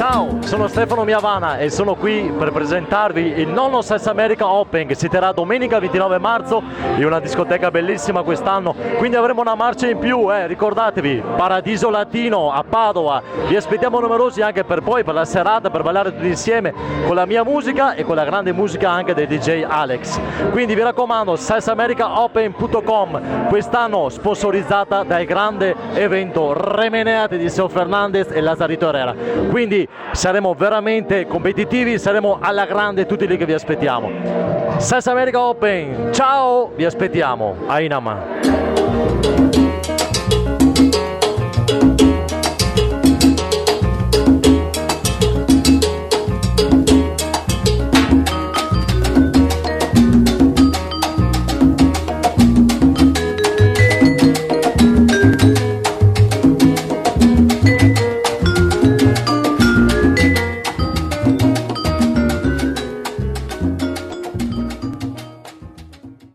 Ciao, sono Stefano Miavana e sono qui per presentarvi il nono Salsa America Open che si terrà domenica 29 marzo in una discoteca bellissima quest'anno, quindi avremo una marcia in più, ricordatevi, Paradiso Latino a Padova, vi aspettiamo numerosi anche per poi, per la serata, per ballare tutti insieme con la mia musica e con la grande musica anche del DJ Alex. Quindi vi raccomando, salsaamericaopen.com, quest'anno sponsorizzata dal grande evento Remeneate di Seo Fernandez e Lazarito Herrera. Quindi saremo veramente competitivi, saremo alla grande tutti lì che vi aspettiamo. Salsa America Open, ciao, vi aspettiamo. Ainama.